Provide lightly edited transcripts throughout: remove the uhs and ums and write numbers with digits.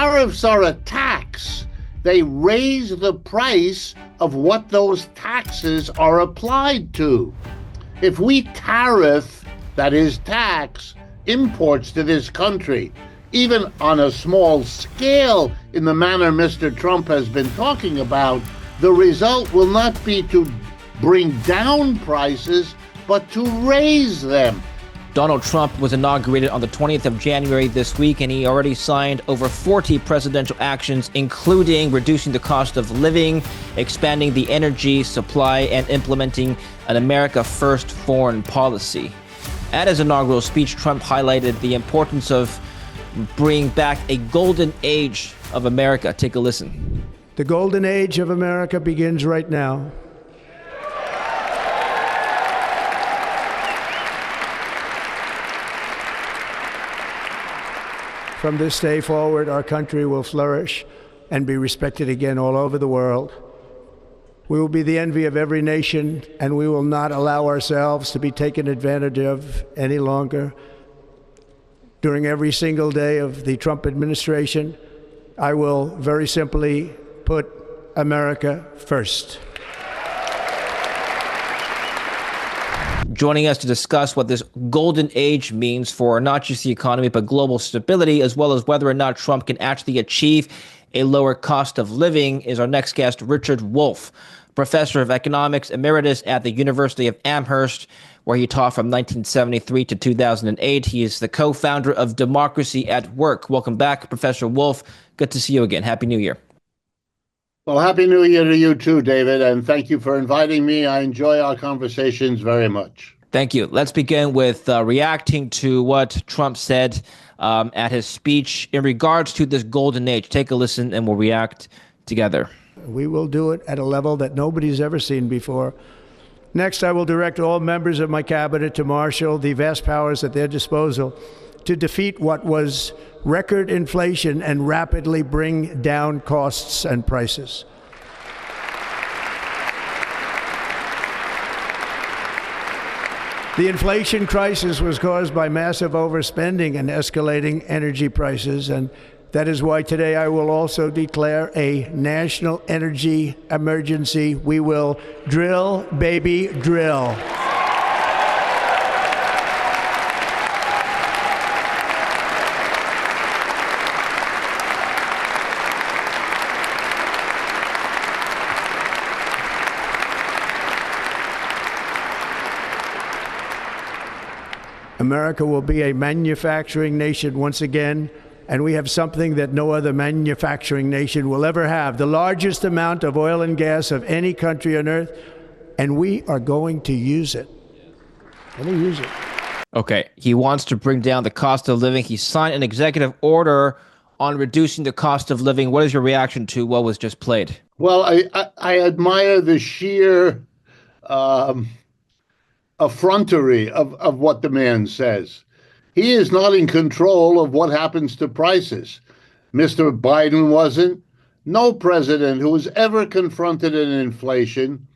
Tariffs are a tax. They raise the price of what those taxes are applied to. If we tariff, that is tax, imports to this country, even on a small scale in the manner Mr. Trump has been talking about, the result will not be to bring down prices, but to raise them. Donald Trump was inaugurated on the 20th of January this week, and he already signed over 40 presidential actions, including reducing the cost of living, expanding the energy supply, and implementing an America First foreign policy. At his inaugural speech, Trump highlighted the importance of bringing back a golden age of America. Take a listen. The golden age of America begins right now. From this day forward, our country will flourish and be respected again all over the world. We will be the envy of every nation, and we will not allow ourselves to be taken advantage of any longer. During every single day of the Trump administration, I will very simply put America first. Joining us to discuss what this golden age means for not just the economy, but global stability, as well as whether or not Trump can actually achieve a lower cost of living, is our next guest, Richard Wolff, professor of economics emeritus at the University of Amherst, where he taught from 1973 to 2008. He is the co-founder of Democracy at Work. Welcome back, Professor Wolff. Good to see you again. Happy New Year. Well, Happy New Year to you too, David, and thank you for inviting me. I enjoy our conversations very much. Thank you. Let's begin with reacting to what Trump said at his speech in regards to this golden age. Take a listen and we'll react together. We will do it at a level that nobody's ever seen before. Next, I will direct all members of my cabinet to marshal the vast powers at their disposal to defeat what was record inflation and rapidly bring down costs and prices. The inflation crisis was caused by massive overspending and escalating energy prices, and that is why today I will also declare a national energy emergency. We will drill, baby, drill. America will be a manufacturing nation once again, and we have something that no other manufacturing nation will ever have, the largest amount of oil and gas of any country on earth, and we are going to use it. Okay, he wants to bring down the cost of living. He signed an executive order on reducing the cost of living. What is your reaction to what was just played? Well, I admire the sheer effrontery of what the man says. He is not in control of what happens to prices. Mr. Biden wasn't. No president who has ever confronted an inflation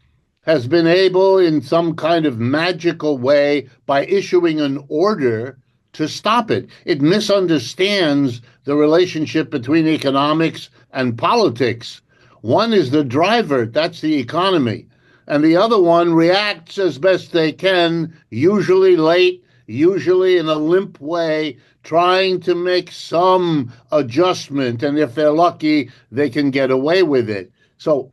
has been able in some kind of magical way by issuing an order to stop it. It misunderstands the relationship between economics and politics. One is the driver, that's the economy. And the other one reacts as best they can, usually late, usually in a limp way, trying to make some adjustment. And if they're lucky, they can get away with it. So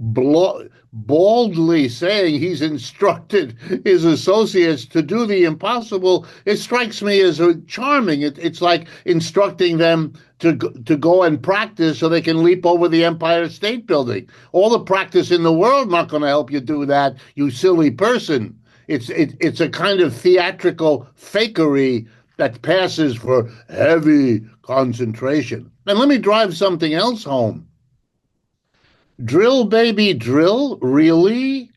boldly saying he's instructed his associates to do the impossible, it strikes me as charming. It's like instructing them to go and practice so they can leap over the Empire State Building. All the practice in the world not going to help you do that, you silly person. It's a kind of theatrical fakery that passes for heavy concentration. And let me drive something else home. Drill, baby, drill? Really?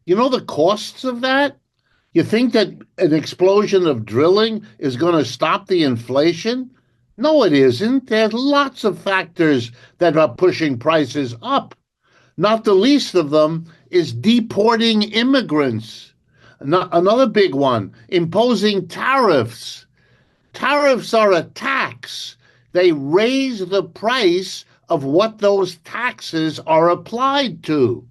You know the costs of that? You think that an explosion of drilling is going to stop the inflation? No, it isn't. There's lots of factors that are pushing prices up. Not the least of them is deporting immigrants. Another big one, imposing tariffs. Tariffs are a tax. They raise the price of what those taxes are applied to.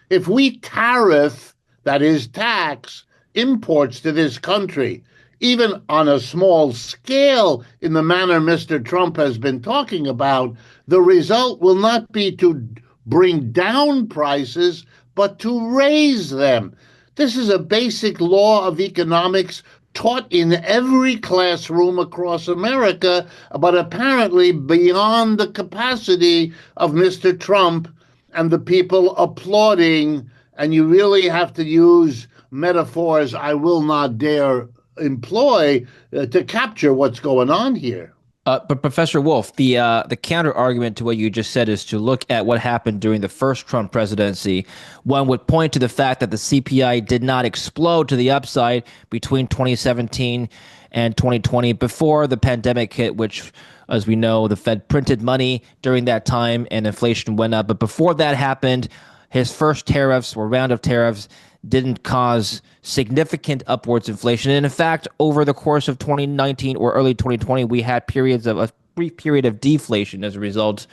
If we tariff, that is, tax, imports to this country, even on a small scale in the manner Mr. Trump has been talking about, the result will not be to bring down prices, but to raise them. This is a basic law of economics taught in every classroom across America, but apparently beyond the capacity of Mr. Trump and the people applauding. And you really have to use metaphors I will not dare employ to capture what's going on here. But Professor Wolff, the counter argument to what you just said is to look at what happened during the first Trump presidency. One would point to the fact that the CPI did not explode to the upside between 2017 and 2020 before the pandemic hit, which, as we know, the Fed printed money during that time and inflation went up. But before that happened, his first tariffs or round of tariffs didn't cause significant upwards inflation. And in fact, over the course of 2019 or early 2020, we had periods of a brief period of deflation as a result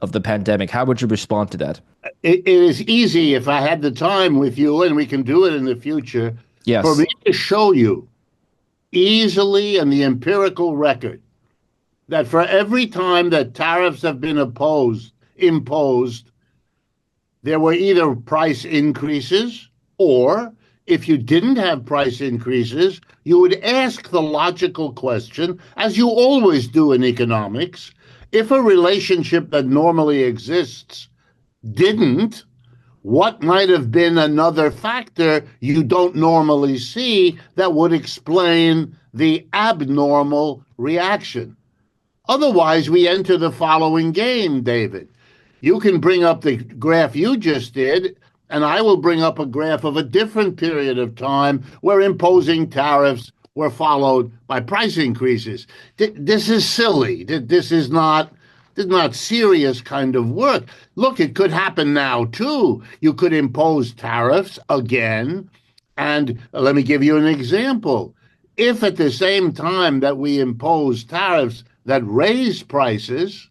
of the pandemic. How would you respond to that? It is easy, if I had the time with you, and we can do it in the future, Yes, for me to show you easily and the empirical record that for every time that tariffs have been imposed, there were either price increases, or if you didn't have price increases, you would ask the logical question, as you always do in economics, if a relationship that normally exists didn't, what might have been another factor you don't normally see that would explain the abnormal reaction? Otherwise, we enter the following game, David. You can bring up the graph you just did, and I will bring up a graph of a different period of time where imposing tariffs were followed by price increases. This is silly. This is not serious kind of work. Look, it could happen now, too. You could impose tariffs again. And let me give you an example. If at the same time that we impose tariffs that raise prices,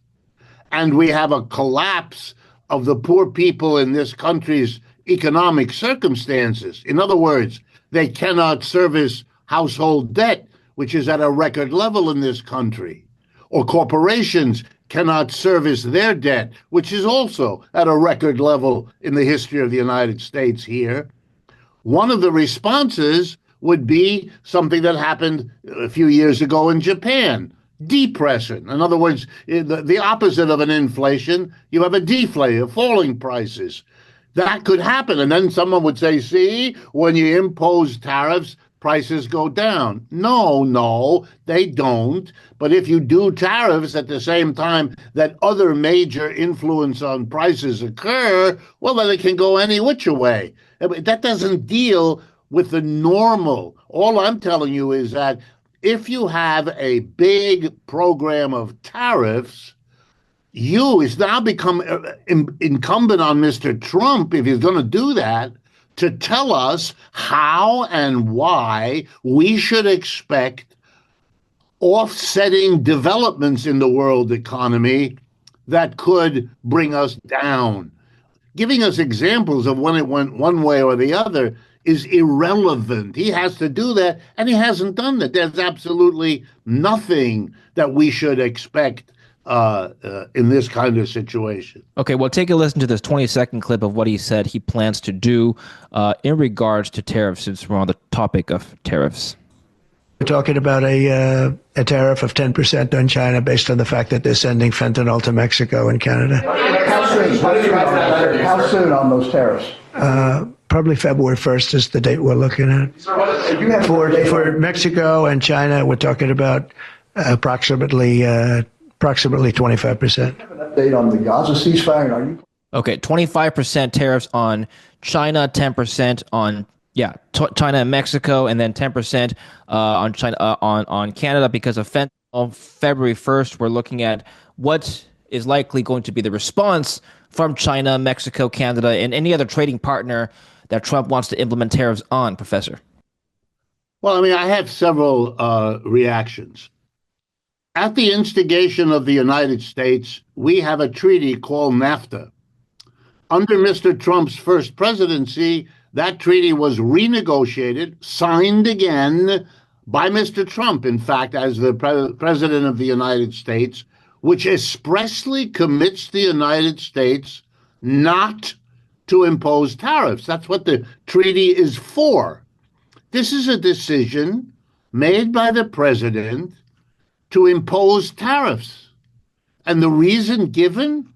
and we have a collapse of the poor people in this country's economic circumstances. In other words, they cannot service household debt, which is at a record level in this country, or corporations cannot service their debt, which is also at a record level in the history of the United States here. One of the responses would be something that happened a few years ago in Japan. Depression. In other words, the opposite of an inflation, you have a deflation, falling prices. That could happen. And then someone would say, see, when you impose tariffs, prices go down. No, they don't. But if you do tariffs at the same time that other major influence on prices occur, well, then it can go any which way. That doesn't deal with the normal. All I'm telling you is that if you have a big program of tariffs, it's now become incumbent on Mr. Trump, if he's going to do that, to tell us how and why we should expect offsetting developments in the world economy that could bring us down. Giving us examples of when it went one way or the other is irrelevant. He has to do that, and he hasn't done that. There's absolutely nothing that we should expect in this kind of situation. Okay, well, take a listen to this 20-second clip of what he said he plans to do in regards to tariffs, since we're on the topic of tariffs. We're talking about a tariff of 10% on China based on the fact that they're sending fentanyl to Mexico and Canada. How soon on those tariffs? Probably February 1st is the date we're looking at. For Mexico and China, we're talking about approximately 25%. Update on the Gaza ceasefire. Okay, 25% tariffs on China, 10% on China and Mexico, and then 10% on China on Canada because of fentanyl. February 1st, we're looking at what is likely going to be the response from China, Mexico, Canada, and any other trading partner that Trump wants to implement tariffs on, Professor. Well, I mean, I have several reactions. At the instigation of the United States, we have a treaty called NAFTA. Under Mr. Trump's first presidency, that treaty was renegotiated, signed again by Mr. Trump, in fact, as the President of the United States, which expressly commits the United States not to impose tariffs. That's what the treaty is for. This is a decision made by the President to impose tariffs. And the reason given?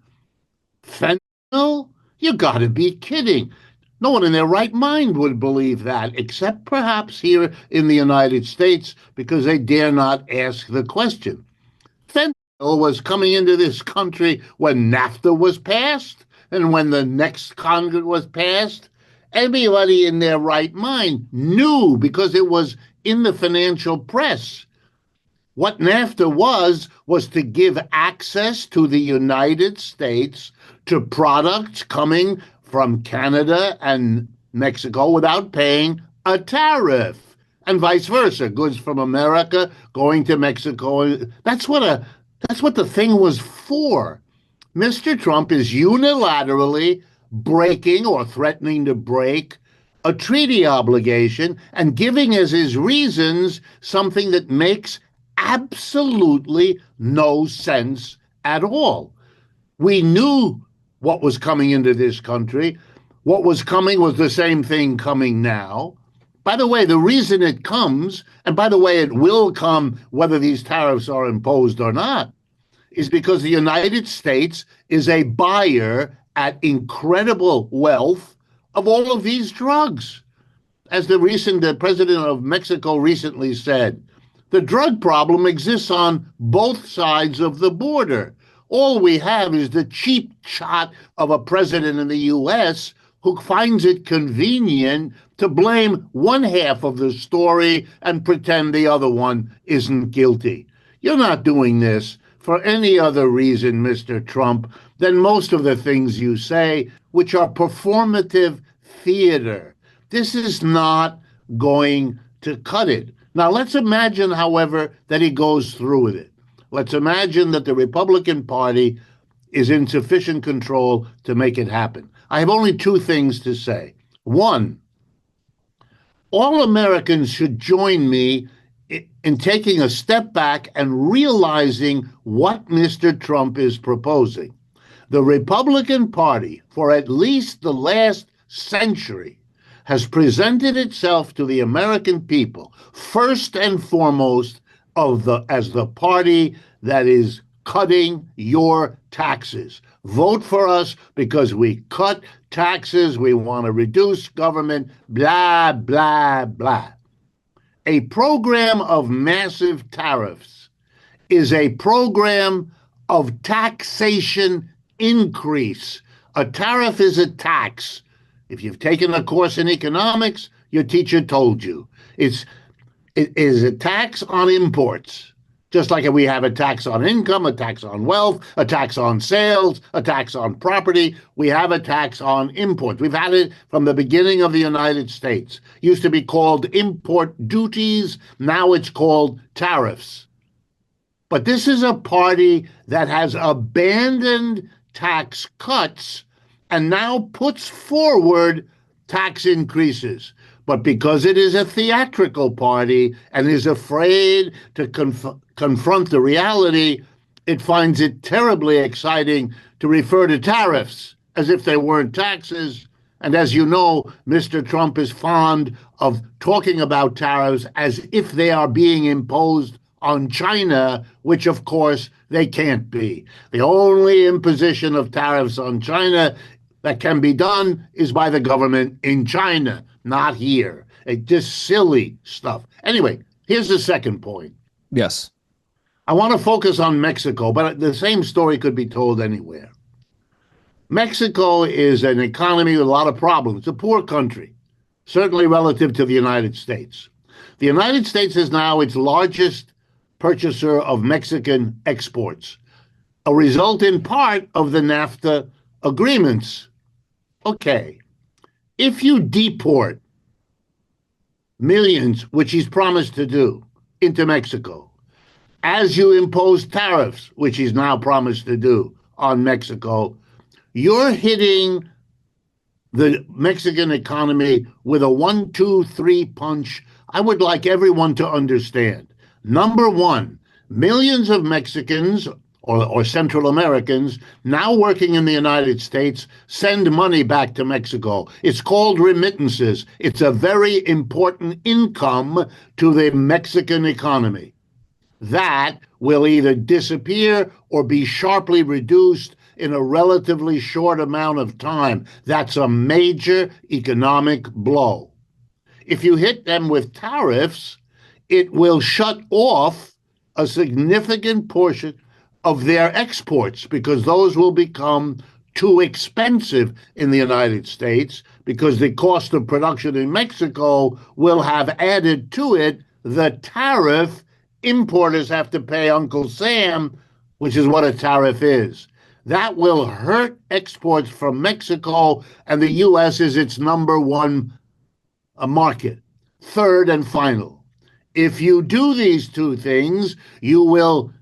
Fentanyl? You got to be kidding. No one in their right mind would believe that, except perhaps here in the United States, because they dare not ask the question. Fentanyl was coming into this country when NAFTA was passed and when the next Congress was passed. Everybody in their right mind knew, because it was in the financial press. What NAFTA was to give access to the United States to products coming from Canada and Mexico without paying a tariff, and vice versa, goods from America going to Mexico. That's what the thing was for. Mr. Trump is unilaterally breaking or threatening to break a treaty obligation and giving as his reasons something that makes absolutely no sense at all. We knew what was coming into this country. What was coming was the same thing coming now. By the way, the reason it comes, and by the way, it will come whether these tariffs are imposed or not, is because the United States is a buyer at incredible wealth of all of these drugs. As the president of Mexico recently said, the drug problem exists on both sides of the border. All we have is the cheap shot of a president in the U.S. who finds it convenient to blame one half of the story and pretend the other one isn't guilty. You're not doing this for any other reason, Mr. Trump, than most of the things you say, which are performative theater. This is not going to cut it. Now, let's imagine, however, that he goes through with it. Let's imagine that the Republican Party is in sufficient control to make it happen. I have only two things to say. One, all Americans should join me in taking a step back and realizing what Mr. Trump is proposing. The Republican Party, for at least the last century, has presented itself to the American people first and foremost as the party that is cutting your taxes. Vote for us because we cut taxes, we want to reduce government, blah, blah, blah. A program of massive tariffs is a program of taxation increase. A tariff is a tax. If you've taken a course in economics, your teacher told you. It is a tax on imports, just like we have a tax on income, a tax on wealth, a tax on sales, a tax on property. We have a tax on imports. We've had it from the beginning of the United States. It used to be called import duties. Now it's called tariffs. But this is a party that has abandoned tax cuts and now puts forward tax increases. But because it is a theatrical party and is afraid to confront the reality, it finds it terribly exciting to refer to tariffs as if they weren't taxes. And as you know, Mr. Trump is fond of talking about tariffs as if they are being imposed on China, which of course they can't be. The only imposition of tariffs on China that can be done is by the government in China, not here. It's just silly stuff. Anyway, here's the second point. Yes. I want to focus on Mexico, but the same story could be told anywhere. Mexico is an economy with a lot of problems. It's a poor country, certainly relative to the United States. The United States is now its largest purchaser of Mexican exports, a result in part of the NAFTA agreements. Okay, if you deport millions, which he's promised to do, into Mexico, as you impose tariffs, which he's now promised to do on Mexico, you're hitting the Mexican economy with a 1, 2, 3 punch. I would like everyone to understand. Number one, millions of Mexicans or Central Americans now working in the United States send money back to Mexico. It's called remittances. It's a very important income to the Mexican economy. That will either disappear or be sharply reduced in a relatively short amount of time. That's a major economic blow. If you hit them with tariffs, it will shut off a significant portion of their exports because those will become too expensive in the United States because the cost of production in Mexico will have added to it the tariff importers have to pay Uncle Sam, which is what a tariff is. That will hurt exports from Mexico, and the U.S. is its number one market. Third and final, if you do these two things, you will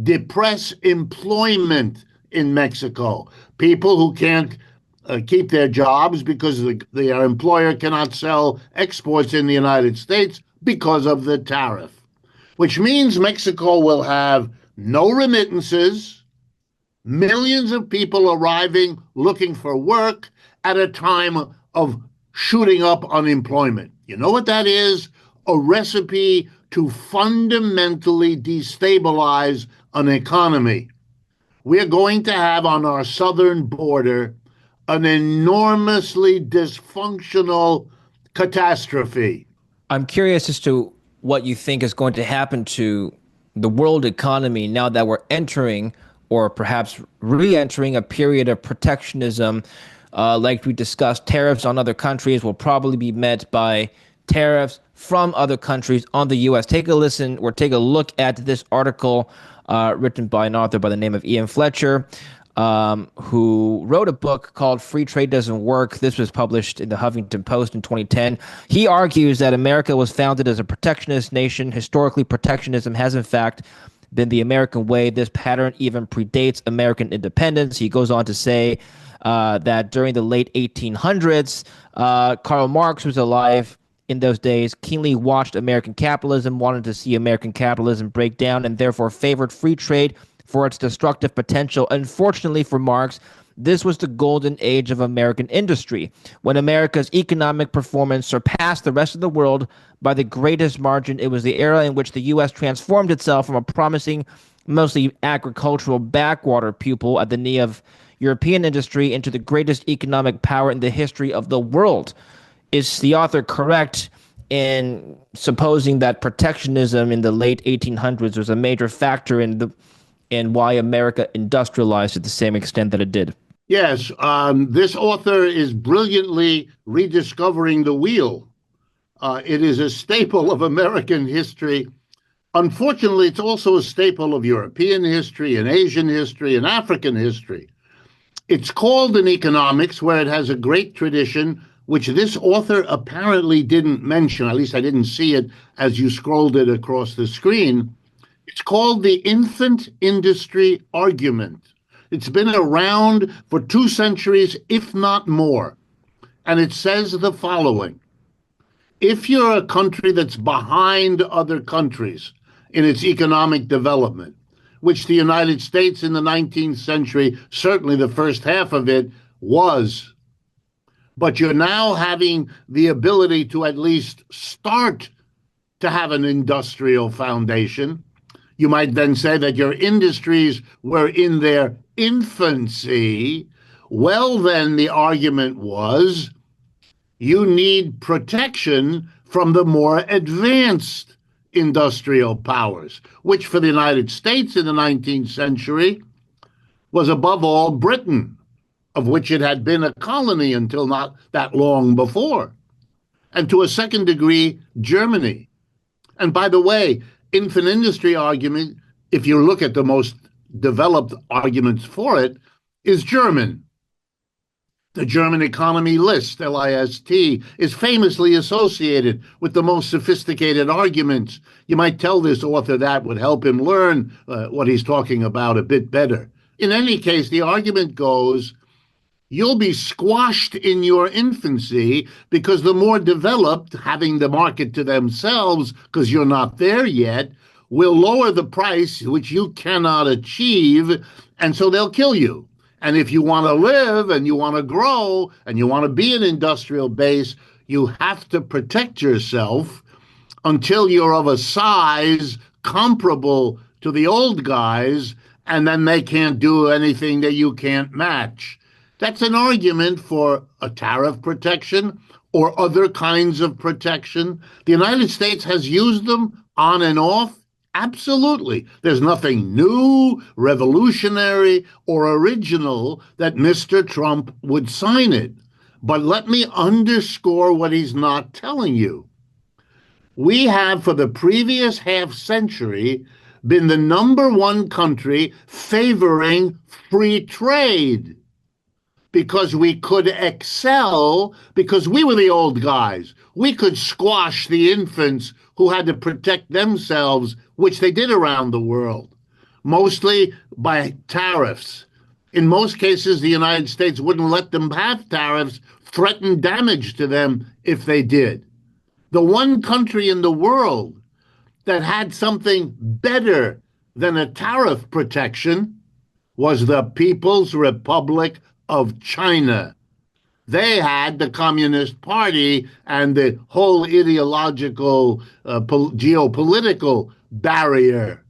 depress employment in Mexico. People who can't keep their jobs because their employer cannot sell exports in the United States because of the tariff, which means Mexico will have no remittances, millions of people arriving looking for work at a time of shooting up unemployment. You know what that is? A recipe to fundamentally destabilize an economy. We're going to have on our southern border an enormously dysfunctional catastrophe. I'm curious as to what you think is going to happen to the world economy now that we're entering or perhaps re-entering a period of protectionism. Like we discussed, tariffs on other countries will probably be met by tariffs from other countries on the U.S. Take a listen or take a look at this article written by an author by the name of Ian Fletcher, who wrote a book called Free Trade Doesn't Work. This was published in the Huffington Post in 2010. He argues that America was founded as a protectionist nation. Historically, protectionism has in fact been the American way. This pattern even predates American independence. He goes on to say that during the late 1800s, Karl Marx was alive in those days, keenly watched American capitalism, wanted to see American capitalism break down, and therefore favored free trade for its destructive potential. Unfortunately for Marx, this was the golden age of American industry, when America's economic performance surpassed the rest of the world by the greatest margin. It was the era in which the U.S. transformed itself from a promising, mostly agricultural backwater pupil at the knee of European industry into the greatest economic power in the history of the world. Is the author correct in supposing that protectionism in the late 1800s was a major factor in why America industrialized to the same extent that it did? Yes, this author is brilliantly rediscovering the wheel. It is a staple of American history. Unfortunately, it's also a staple of European history and Asian history and African history. It's called in economics, where it has a great tradition, which this author apparently didn't mention. At least I didn't see it as you scrolled it across the screen. It's called the infant industry argument. It's been around for 2 centuries, if not more. And it says the following. If you're a country that's behind other countries in its economic development, which the United States in the 19th century, certainly the first half of it, was, but you're now having the ability to at least start to have an industrial foundation. You might then say that your industries were in their infancy. Well, then the argument was you need protection from the more advanced industrial powers, which for the United States in the 19th century was above all Britain, of which it had been a colony until not that long before, and to a second degree, Germany. And by the way, infant industry argument, if you look at the most developed arguments for it, is German. The German economy list, LIST, is famously associated with the most sophisticated arguments. You might tell this author that would help him learn what he's talking about a bit better. In any case, the argument goes, you'll be squashed in your infancy because the more developed, having the market to themselves because you're not there yet, will lower the price, which you cannot achieve, and so they'll kill you. And if you want to live and you want to grow and you want to be an industrial base, you have to protect yourself until you're of a size comparable to the old guys, and then they can't do anything that you can't match. That's an argument for a tariff protection or other kinds of protection. The United States has used them on and off. Absolutely. There's nothing new, revolutionary, or original that Mr. Trump would sign it. But let me underscore what he's not telling you. We have, for the previous half century, been the number one country favoring free trade because we could excel, because we were the old guys. We could squash the infants who had to protect themselves, which they did around the world, mostly by tariffs. In most cases, the United States wouldn't let them have tariffs, threatened damage to them if they did. The one country in the world that had something better than a tariff protection was the People's Republic of China. They had the Communist Party and the whole ideological, geopolitical barrier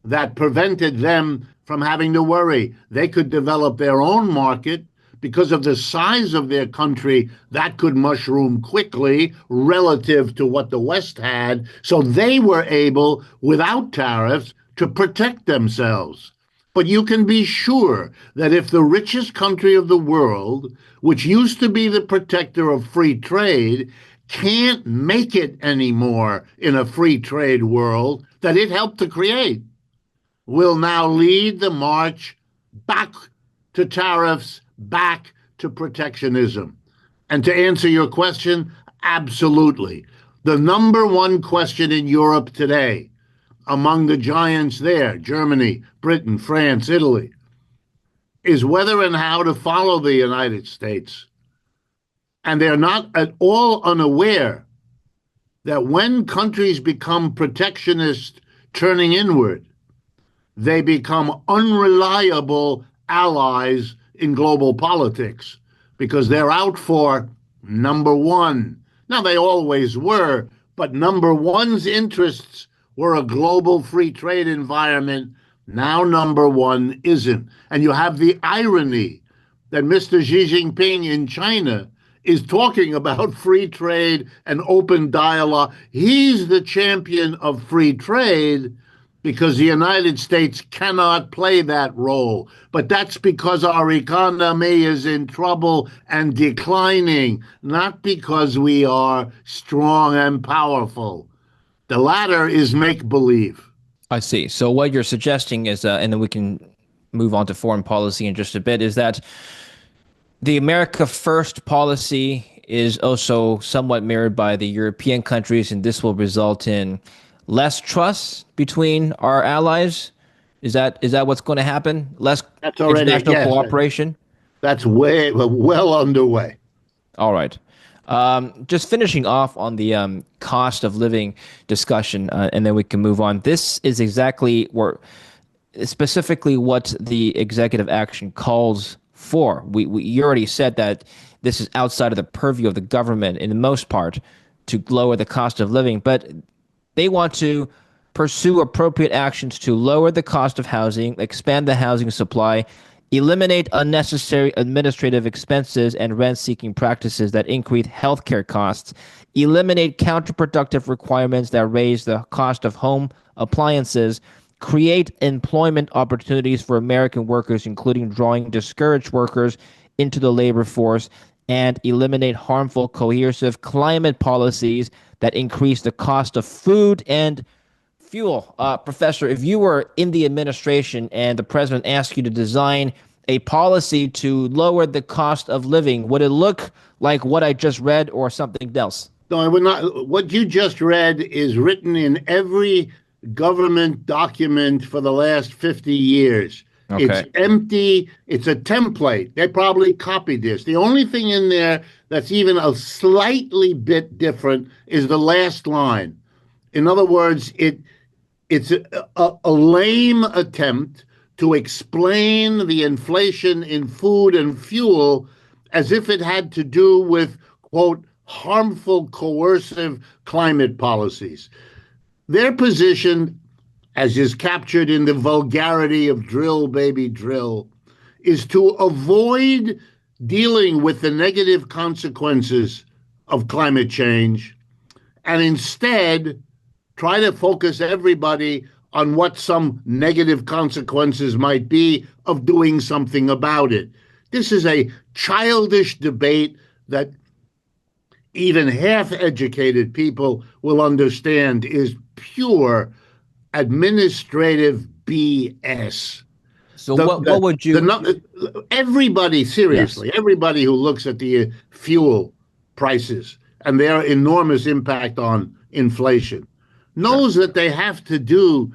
that prevented them from having to worry. They could develop their own market because of the size of their country. That could mushroom quickly relative to what the West had. So they were able, without tariffs, to protect themselves. But you can be sure that if the richest country of the world, which used to be the protector of free trade, can't make it anymore in a free trade world that it helped to create, will now lead the march back to tariffs, back to protectionism. And to answer your question, absolutely. The number one question in Europe today, among the giants there, Germany, Britain, France, Italy, is whether and how to follow the United States. And they're not at all unaware that when countries become protectionist, turning inward, they become unreliable allies in global politics because they're out for number one. Now, they always were, but number one's interests were a global free trade environment. Now number one isn't. And you have the irony that Mr. Xi Jinping in China is talking about free trade and open dialogue. He's the champion of free trade because the United States cannot play that role. But that's because our economy is in trouble and declining, not because we are strong and powerful. The latter is make-believe. I see. So what you're suggesting is, and then we can move on to foreign policy in just a bit, is that the America First policy is also somewhat mirrored by the European countries, and this will result in less trust between our allies. Is that what's going to happen? Less international cooperation? That's well underway. All right. Just finishing off on the cost of living discussion, and then we can move on. This is specifically what the executive action calls for. You already said that this is outside of the purview of the government in the most part to lower the cost of living, but they want to pursue appropriate actions to lower the cost of housing, expand the housing supply, eliminate unnecessary administrative expenses and rent-seeking practices that increase healthcare costs, eliminate counterproductive requirements that raise the cost of home appliances, create employment opportunities for American workers, including drawing discouraged workers into the labor force, and eliminate harmful, coercive climate policies that increase the cost of food and fuel. Professor, if you were in the administration and the president asked you to design a policy to lower the cost of living? Would it look like what I just read or something else? No, I would not. What you just read is written in every government document for the last 50 years. It's Okay. empty. It's a template. They probably copied this. The only thing in there that's even a slightly bit different is the last line. In other words, it's a lame attempt to explain the inflation in food and fuel as if it had to do with, quote, harmful, coercive climate policies. Their position, as is captured in the vulgarity of drill, baby, drill, is to avoid dealing with the negative consequences of climate change and instead try to focus everybody on what some negative consequences might be of doing something about it. This is a childish debate that even half-educated people will understand is pure administrative BS. So what would you Everybody, Yes. seriously, everybody who looks at the fuel prices and their enormous impact on inflation Sure. knows that they have to do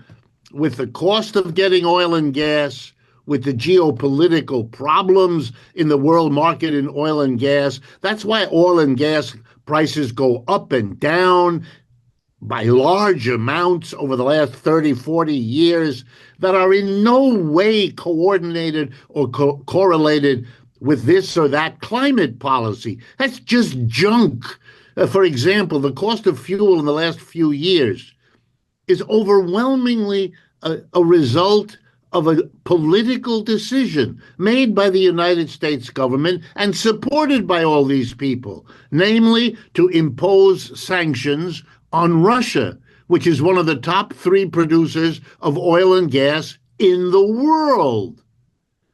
with the cost of getting oil and gas, with the geopolitical problems in the world market in oil and gas. That's why oil and gas prices go up and down by large amounts over the last 30, 40 years that are in no way coordinated or correlated with this or that climate policy. That's just junk. For example, the cost of fuel in the last few years is overwhelmingly a result of a political decision made by the United States government and supported by all these people, namely to impose sanctions on Russia, which is one of the top three producers of oil and gas in the world.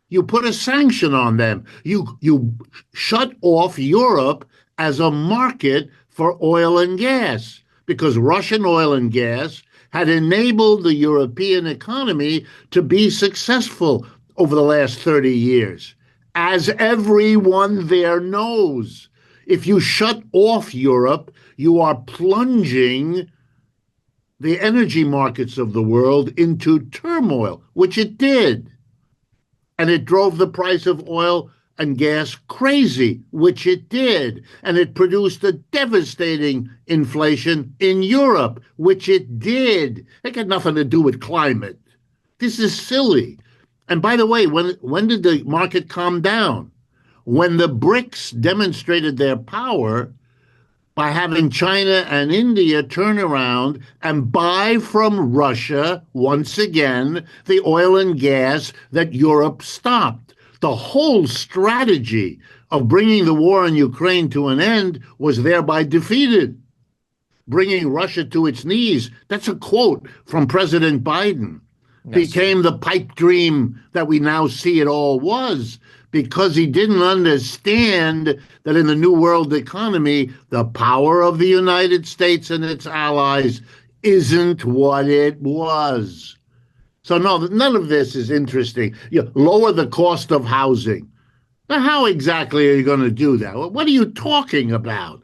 You put a sanction on them. You shut off Europe as a market for oil and gas because Russian oil and gas had enabled the European economy to be successful over the last 30 years. As everyone there knows, if you shut off Europe, you are plunging the energy markets of the world into turmoil, which it did. And it drove the price of oil and gas crazy, which it did. And it produced a devastating inflation in Europe, which it did. It had nothing to do with climate. This is silly. And by the way, when did the market calm down? When the BRICS demonstrated their power by having China and India turn around and buy from Russia, once again, the oil and gas that Europe stopped. The whole strategy of bringing the war in Ukraine to an end was thereby defeated, bringing Russia to its knees. That's a quote from President Biden. Yes. Became the pipe dream that we now see it all was, because he didn't understand that in the New World economy, the power of the United States and its allies isn't what it was. So no, none of this is interesting. You lower the cost of housing. Now, how exactly are you going to do that? What are you talking about?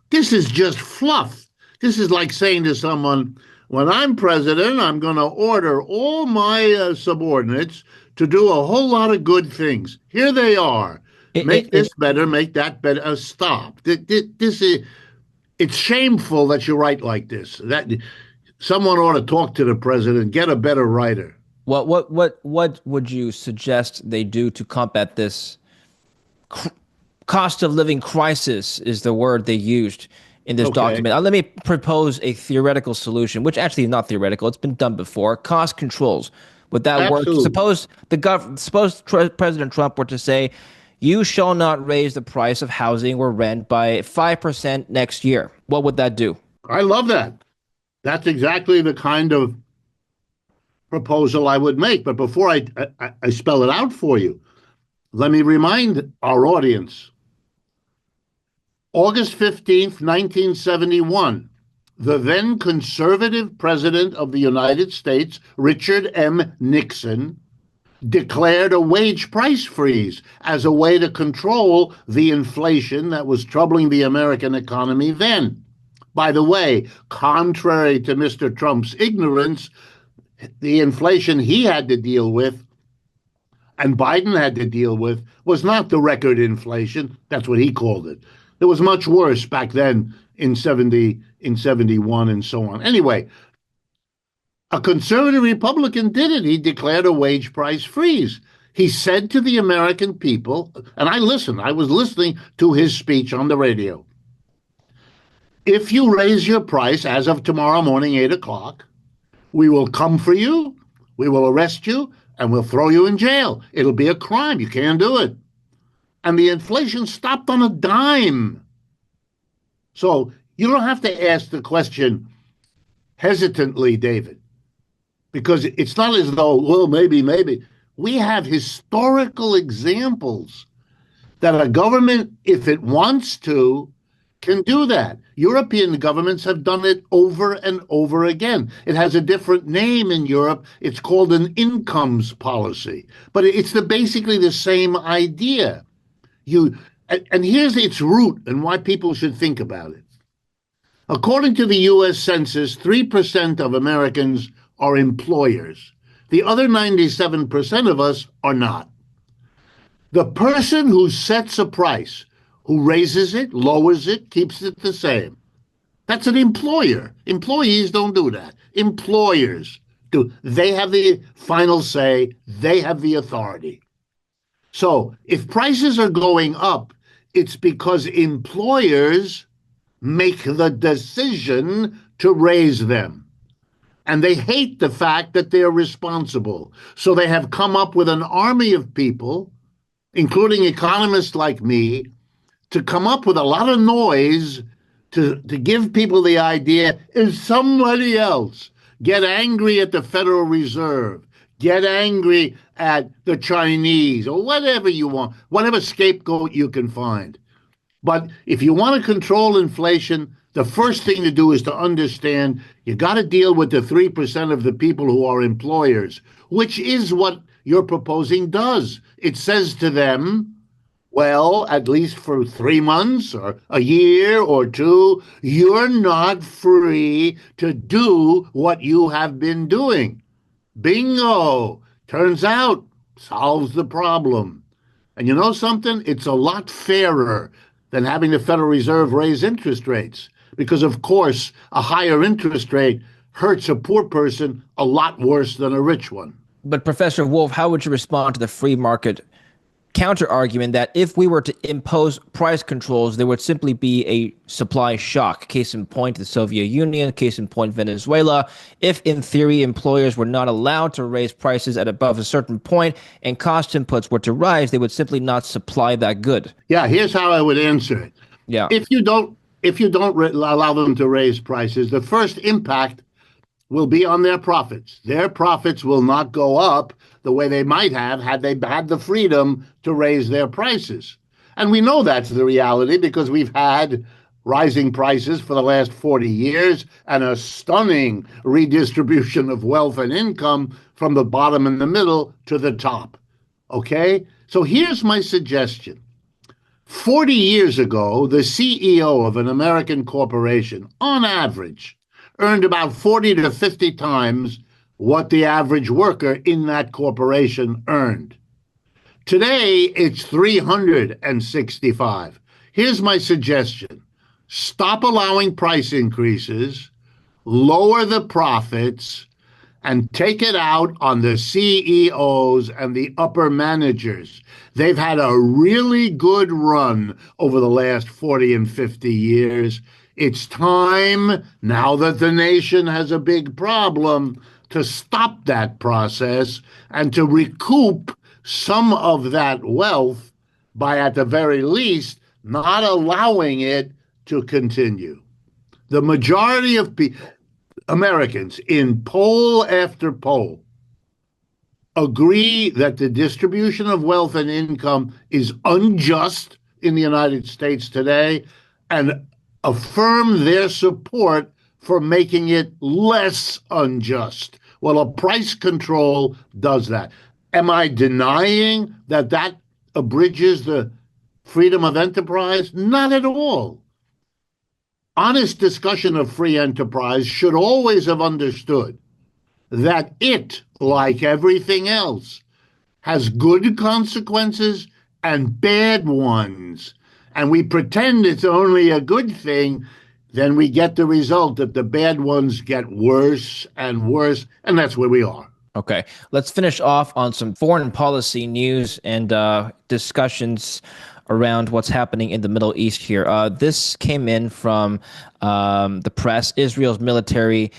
This is just fluff. This is like saying to someone, when I'm president, I'm going to order all my subordinates to do a whole lot of good things. Here they are. Make this better, make that better. Stop. This is, it's shameful that you write like this. That someone ought to talk to the president, get a better writer. What would you suggest they do to combat this cost of living crisis is the word they used in this document. Let me propose a theoretical solution, which actually is not theoretical. It's been done before. Cost controls. Would that work? Suppose President Trump were to say, you shall not raise the price of housing or rent by 5% next year. What would that do? I love that. That's exactly the kind of proposal I would make. But before I spell it out for you, let me remind our audience. August 15th, 1971, the then conservative president of the United States, Richard M. Nixon, declared a wage price freeze as a way to control the inflation that was troubling the American economy then. By the way, contrary to Mr. Trump's ignorance, the inflation he had to deal with and Biden had to deal with was not the record inflation. That's what he called it. It was much worse back then in 71 and so on. Anyway, a conservative Republican did it. He declared a wage price freeze. He said to the American people, and I listened, I was listening to his speech on the radio. If you raise your price as of tomorrow morning, 8 o'clock, we will come for you, we will arrest you, and we'll throw you in jail. It'll be a crime. You can't do it. And the inflation stopped on a dime. So you don't have to ask the question hesitantly, David, because it's not as though, well, maybe. We have historical examples that a government, if it wants to, can do that. European governments have done it over and over again. It has a different name in Europe. It's called an incomes policy, but it's basically the same idea. And here's its root and why people should think about it. According to the U.S. Census, 3% of Americans are employers. The other 97% of us are not. The person who sets a price, who raises it, lowers it, keeps it the same, that's an employer. Employees don't do that. Employers do. They have the final say. They have the authority. So if prices are going up, it's because employers make the decision to raise them. And they hate the fact that they're responsible. So they have come up with an army of people, including economists like me, to come up with a lot of noise to give people the idea is somebody else. Get angry at the Federal Reserve. Get angry at the Chinese or whatever you want, whatever scapegoat you can find. But if you want to control inflation, the first thing to do is to understand you got to deal with the 3% of the people who are employers, which is what your proposing does. It says to them, well, at least for 3 months or a year or two, you're not free to do what you have been doing. Bingo! Turns out, solves the problem. And you know something? It's a lot fairer than having the Federal Reserve raise interest rates. Because, of course, a higher interest rate hurts a poor person a lot worse than a rich one. But Professor Wolff, how would you respond to the free market counter-argument that if we were to impose price controls, there would simply be a supply shock? Case in point, the Soviet Union, case in point, Venezuela. If, in theory, employers were not allowed to raise prices at above a certain point and cost inputs were to rise, they would simply not supply that good. Yeah, here's how I would answer it. Yeah. If you don't allow them to raise prices, the first impact will be on their profits. Their profits will not go up the way they might have had they had the freedom to raise their prices. And we know that's the reality because we've had rising prices for the last 40 years and a stunning redistribution of wealth and income from the bottom and the middle to the top. Okay? So here's my suggestion. 40 years ago, the CEO of an American corporation, on average, earned about 40 to 50 times what the average worker in that corporation earned. Today, it's 365. Here's my suggestion. Stop allowing price increases, lower the profits, and take it out on the CEOs and the upper managers. They've had a really good run over the last 40 and 50 years. It's time, now that the nation has a big problem, to stop that process and to recoup some of that wealth by, at the very least, not allowing it to continue. The majority of Americans in poll after poll agree that the distribution of wealth and income is unjust in the United States today and affirm their support for making it less unjust. Well, a price control does that. Am I denying that that abridges the freedom of enterprise? Not at all. Honest discussion of free enterprise should always have understood that it, like everything else, has good consequences and bad ones. And we pretend it's only a good thing, then we get the result that the bad ones get worse and worse, and that's where we are. Okay, let's finish off on some foreign policy news and discussions around what's happening in the Middle East here. This came in from the press. Israel's military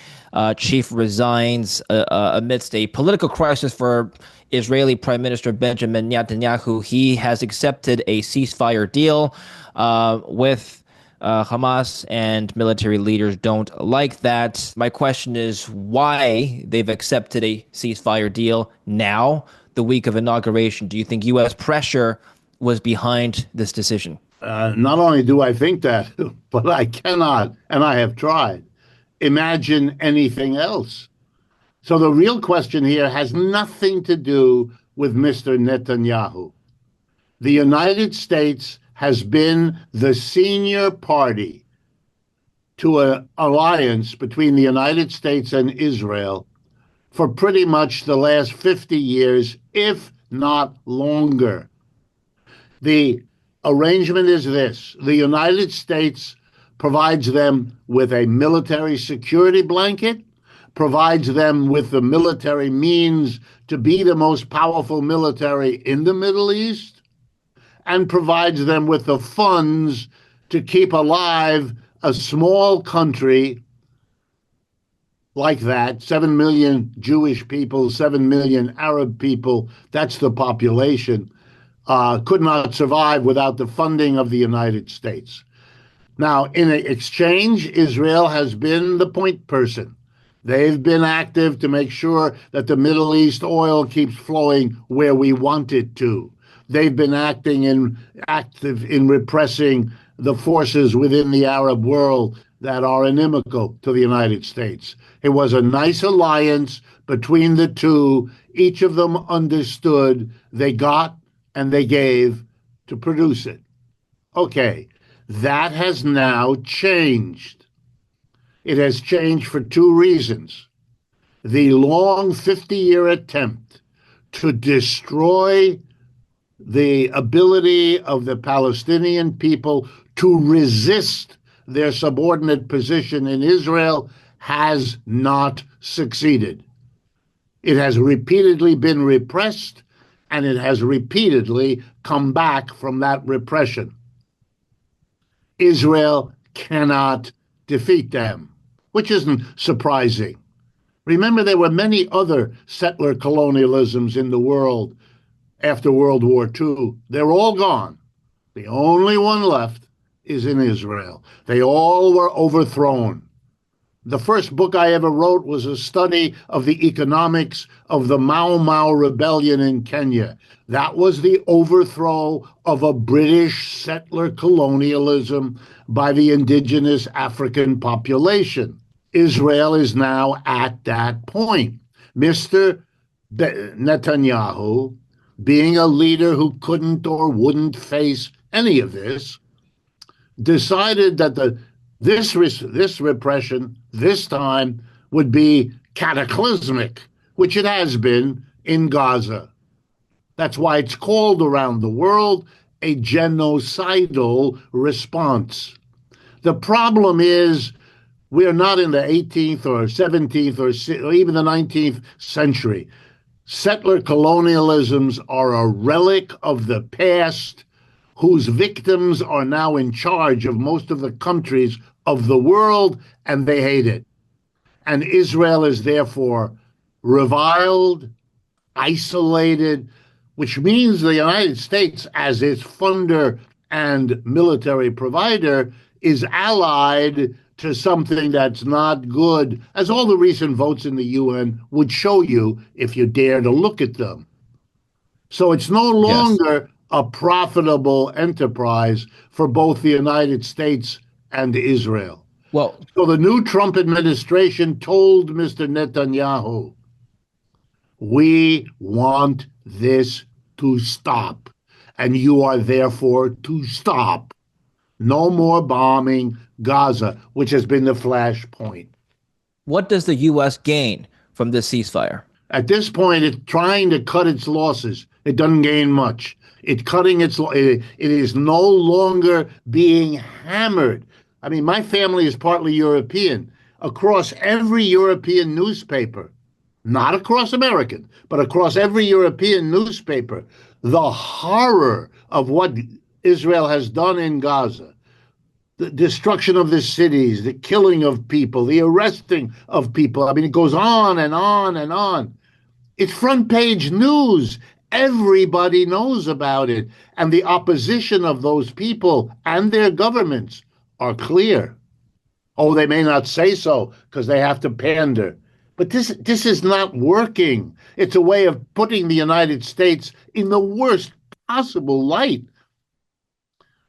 chief resigns amidst a political crisis for Israeli Prime Minister Benjamin Netanyahu. He has accepted a ceasefire deal with Hamas, and military leaders don't like that. My question is why they've accepted a ceasefire deal now, the week of inauguration. Do you think U.S. pressure was behind this decision? Not only do I think that, but I cannot, and I have tried, imagine anything else. So the real question here has nothing to do with Mr. Netanyahu. The United States has been the senior party to an alliance between the United States and Israel for pretty much the last 50 years, if not longer. The arrangement is this: the United States provides them with a military security blanket, provides them with the military means to be the most powerful military in the Middle East, and provides them with the funds to keep alive a small country like that. 7 million Jewish people, 7 million Arab people, that's the population, could not survive without the funding of the United States. Now, in exchange, Israel has been the point person. They've been active to make sure that the Middle East oil keeps flowing where we want it to. They've been active in repressing the forces within the Arab world that are inimical to the United States. It was a nice alliance between the two. Each of them understood they got and they gave to produce it. Okay, that has now changed. It has changed for two reasons. The long 50-year attempt to destroy the ability of the Palestinian people to resist their subordinate position in Israel has not succeeded. It has repeatedly been repressed, and it has repeatedly come back from that repression. Israel cannot defeat them, which isn't surprising. Remember, there were many other settler colonialisms in the world after World War II. They're all gone. The only one left is in Israel. They all were overthrown. The first book I ever wrote was a study of the economics of the Mau Mau rebellion in Kenya. That was the overthrow of a British settler colonialism by the indigenous African population. Israel is now at that point. Mr. Netanyahu, being a leader who couldn't or wouldn't face any of this, decided that this repression this time would be cataclysmic, which it has been in Gaza. That's why it's called around the world a genocidal response. The problem is we are not in the 18th or 17th or even the 19th century. Settler colonialisms are a relic of the past, whose victims are now in charge of most of the countries of the world, and they hate it. And Israel is therefore reviled, isolated, which means the United States, as its funder and military provider, is allied to something that's not good, as all the recent votes in the UN would show you if you dare to look at them. So it's no longer a profitable enterprise for both the United States and Israel. So the new Trump administration told Mr. Netanyahu, We want this to stop, and you are therefore to stop. No more bombing Gaza, which has been the flashpoint. What does the U.S. gain from this ceasefire? At this point, it's trying to cut its losses. It doesn't gain much. It's cutting it is no longer being hammered. I mean, my family is partly European. Across every European newspaper, not across American, but across every European newspaper, the horror of what Israel has done in Gaza, the destruction of the cities, the killing of people, the arresting of people. I mean, it goes on and on and on. It's front page news. Everybody knows about it. And the opposition of those people and their governments are clear. Oh, they may not say so because they have to pander. But this is not working. It's a way of putting the United States in the worst possible light.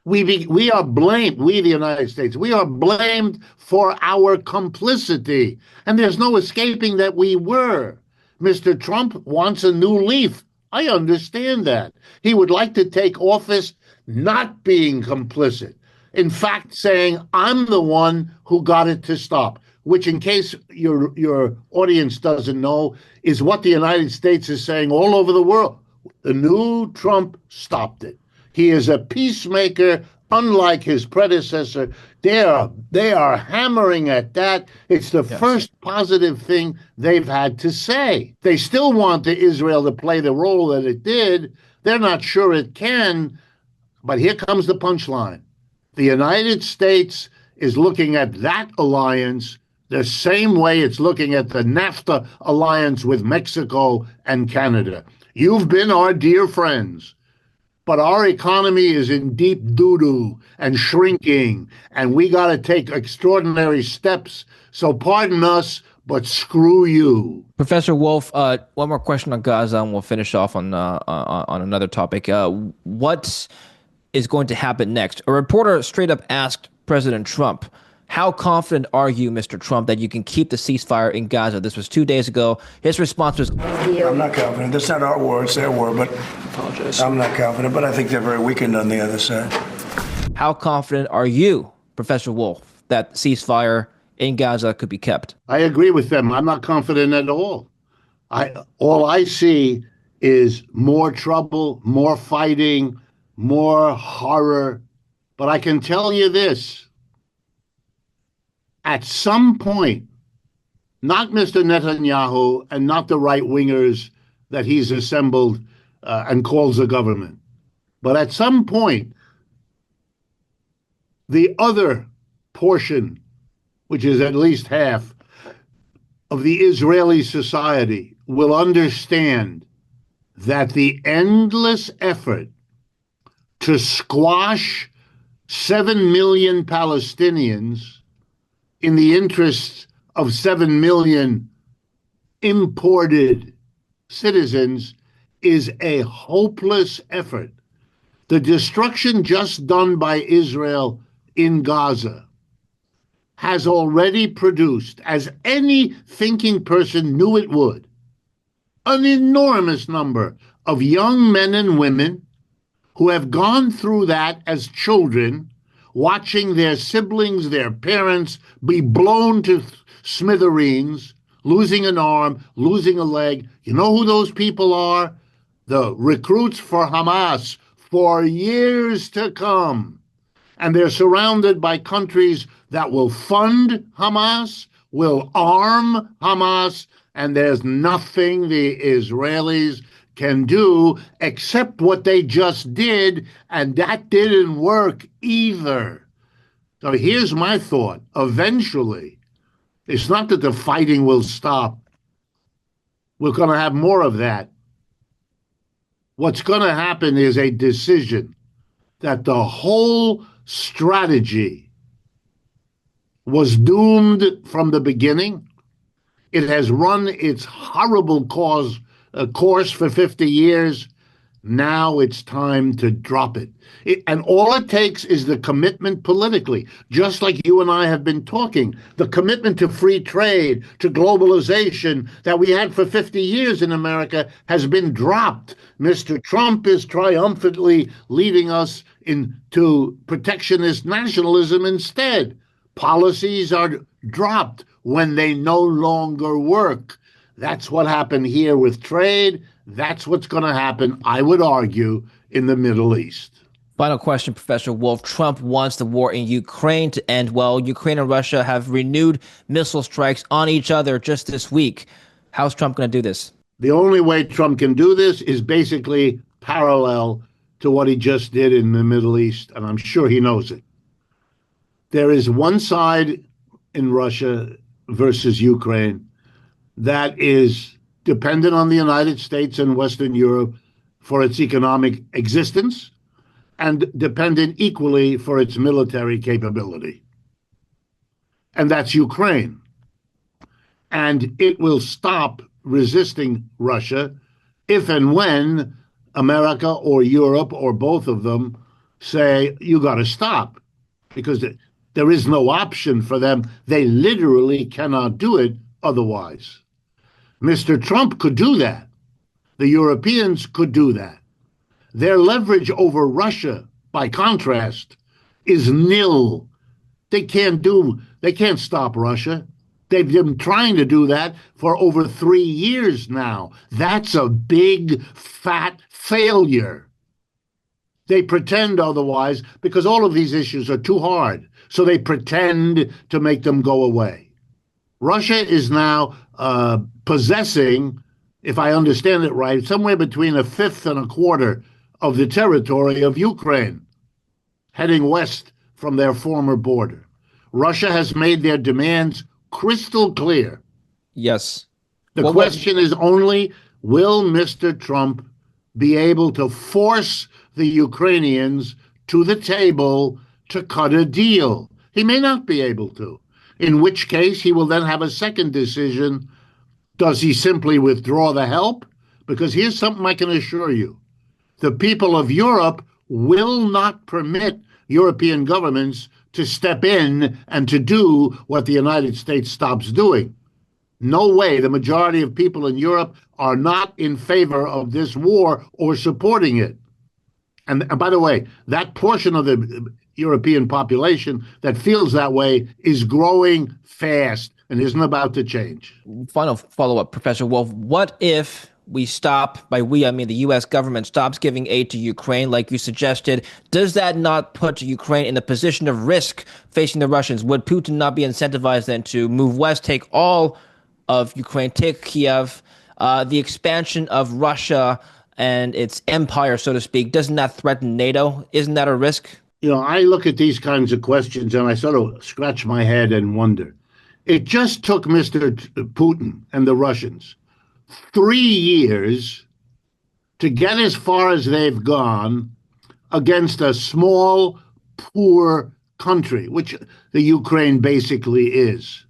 We are blamed, we the United States, we are blamed for our complicity. And there's no escaping that we were. Mr. Trump wants a new leaf. I understand that. He would like to take office not being complicit. In fact, saying, I'm the one who got it to stop, which, in case your audience doesn't know, is what the United States is saying all over the world. The new Trump stopped it. He is a peacemaker, unlike his predecessor. They are hammering at that. It's the first positive thing they've had to say. They still want Israel to play the role that it did. They're not sure it can. But here comes the punchline. The United States is looking at that alliance the same way it's looking at the NAFTA alliance with Mexico and Canada. You've been our dear friends, but our economy is in deep doo-doo and shrinking, and we got to take extraordinary steps. So pardon us, but screw you. Professor Wolff, one more question on Gaza, and we'll finish off on another topic. What is going to happen next? A reporter straight up asked President Trump, how confident are you, Mr. Trump, that you can keep the ceasefire in Gaza? This was 2 days ago. His response was, I'm not confident. That's not our war, it's their war, but apologize. I'm not confident, but I think they're very weakened on the other side. How confident are you, Professor Wolff, that ceasefire in Gaza could be kept? I agree with them. I'm not confident at all. All I see is more trouble, more fighting, more horror. But I can tell you this. At some point, not Mr. Netanyahu and not the right-wingers that he's assembled and calls a government, but at some point, the other portion, which is at least half of the Israeli society, will understand that the endless effort to squash 7 million Palestinians in the interests of 7 million imported citizens is a hopeless effort. The destruction just done by Israel in Gaza has already produced, as any thinking person knew it would, an enormous number of young men and women who have gone through that as children, watching their siblings, their parents be blown to smithereens, losing an arm, losing a leg. You know who those people are? The recruits for Hamas for years to come. And they're surrounded by countries that will fund Hamas, will arm Hamas, and there's nothing the Israelis can do except what they just did, and that didn't work either. So here's my thought. Eventually, it's not that the fighting will stop. We're going to have more of that. What's going to happen is a decision that the whole strategy was doomed from the beginning. It has run its horrible course for 50 years, Now it's time to drop it. And all it takes is the commitment politically, just like you and I have been talking, the commitment to free trade, to globalization that we had for 50 years in America has been dropped. Mr. Trump is triumphantly leading us into protectionist nationalism instead. Policies are dropped when they no longer work. That's what happened here with trade. That's what's going to happen, I would argue, in the Middle East. Final question, Professor Wolff. Trump wants the war in Ukraine to end. Well, Ukraine and Russia have renewed missile strikes on each other just this week. How's Trump going to do this? The only way Trump can do this is basically parallel to what he just did in the Middle East, and I'm sure he knows it. There is one side in Russia versus Ukraine that is dependent on the United States and Western Europe for its economic existence and dependent equally for its military capability. And that's Ukraine. And it will stop resisting Russia if and when America or Europe or both of them say, you got to stop, because there is no option for them. They literally cannot do it otherwise. Mr. Trump could do that. The Europeans could do that. Their leverage over Russia, by contrast, is nil. They can't stop Russia. They've been trying to do that for over 3 years now. That's a big, fat failure. They pretend otherwise because all of these issues are too hard. So they pretend to make them go away. Russia is now possessing, if I understand it right, somewhere between a fifth and a quarter of the territory of Ukraine, heading west from their former border. Russia has made their demands crystal clear. Yes. The question is only, will Mr. Trump be able to force the Ukrainians to the table to cut a deal? He may not be able to, in which case he will then have a second decision. Does he simply withdraw the help? Because here's something I can assure you. The people of Europe will not permit European governments to step in and to do what the United States stops doing. No way. The majority of people in Europe are not in favor of this war or supporting it. And by the way, that portion of the European population that feels that way is growing fast and isn't about to change. Final follow-up, Professor Wolff. What if we stop, by we, I mean the U.S. government stops giving aid to Ukraine like you suggested? Does that not put Ukraine in a position of risk facing the Russians? Would Putin not be incentivized then to move west, take all of Ukraine, take Kiev, the expansion of Russia and its empire, so to speak? Doesn't that threaten NATO? Isn't that a risk? You know, I look at these kinds of questions and I sort of scratch my head and wonder. It just took Mr. Putin and the Russians 3 years to get as far as they've gone against a small, poor country, which the Ukraine basically is.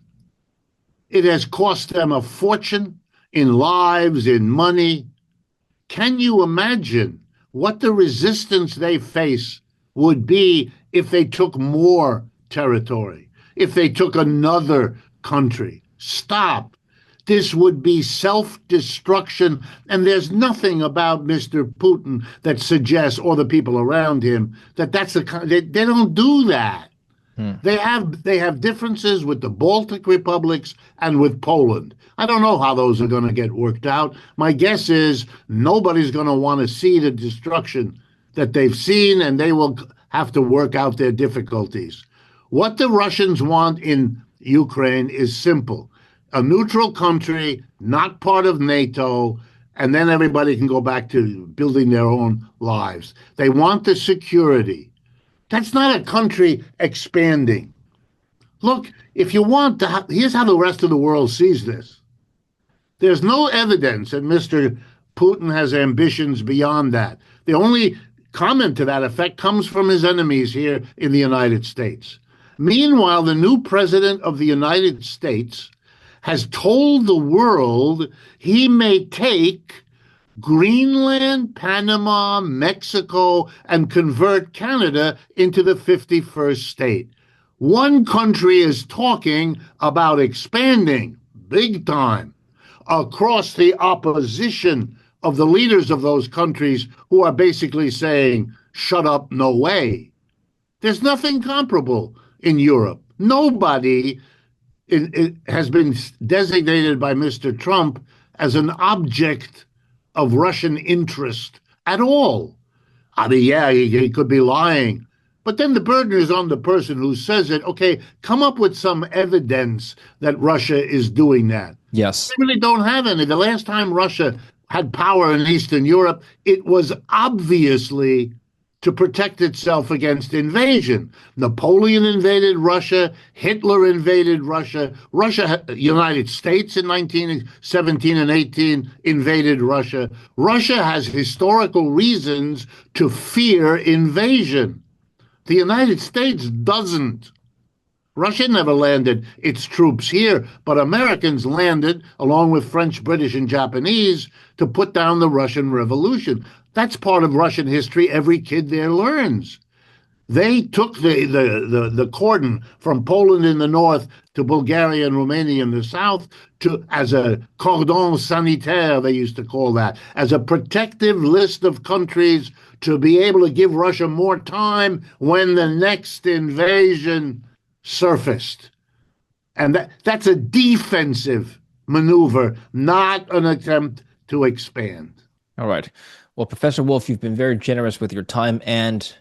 It has cost them a fortune in lives, in money. Can you imagine what the resistance they face would be if they took more territory, if they took another country? Stop. This would be self-destruction, and there's nothing about Mr. Putin that suggests, or the people around him, that that's the kind. They don't do that. They have differences with the Baltic republics and with Poland. I don't know how those are going to get worked out. My guess is nobody's going to want to see the destruction that they've seen, and they will have to work out their difficulties. What the Russians want in Ukraine is simple. A neutral country, not part of NATO, and then everybody can go back to building their own lives. They want the security. That's not a country expanding. Look, if you want to, here's how the rest of the world sees this. There's no evidence that Mr. Putin has ambitions beyond that. The only comment to that effect comes from his enemies here in the United States. Meanwhile, the new president of the United States has told the world he may take Greenland, Panama, Mexico, and convert Canada into the 51st state. One country is talking about expanding big time across the opposition of the leaders of those countries who are basically saying, shut up, no way. There's nothing comparable in Europe. Nobody has been designated by Mr. Trump as an object of Russian interest at all. I mean, yeah, he could be lying. But then the burden is on the person who says it. Okay, come up with some evidence that Russia is doing that. Yes. They really don't have any. The last time Russia had power in Eastern Europe, it was obviously to protect itself against invasion. Napoleon invaded Russia, Hitler invaded Russia, United States in 1917 and 18 invaded Russia. Russia has historical reasons to fear invasion. The United States doesn't. Russia never landed its troops here, but Americans landed, along with French, British, and Japanese, to put down the Russian Revolution. That's part of Russian history every kid there learns. They took the cordon from Poland in the north to Bulgaria and Romania in the south as a cordon sanitaire, they used to call that, as a protective list of countries to be able to give Russia more time when the next invasion surfaced. And that's a defensive maneuver, not an attempt to expand. All right. Well, Professor Wolff, you've been very generous with your time and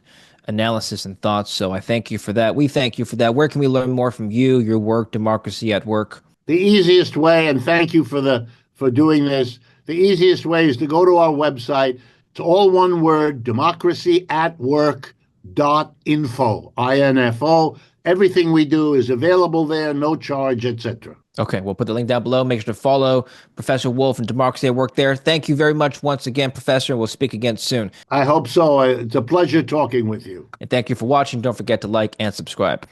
analysis and thoughts, so I thank you for that. We thank you for that. Where can we learn more from you, your work, Democracy at Work? The easiest way, and thank you for doing this, the easiest way is to go to our website. It's all one word, democracyatwork.info, I-N-F-O. Everything we do is available there, no charge, etc. Okay, we'll put the link down below. Make sure to follow Professor Wolff and Democracy at Work there. Thank you very much once again, Professor. We'll speak again soon. I hope so. It's a pleasure talking with you. And thank you for watching. Don't forget to like and subscribe.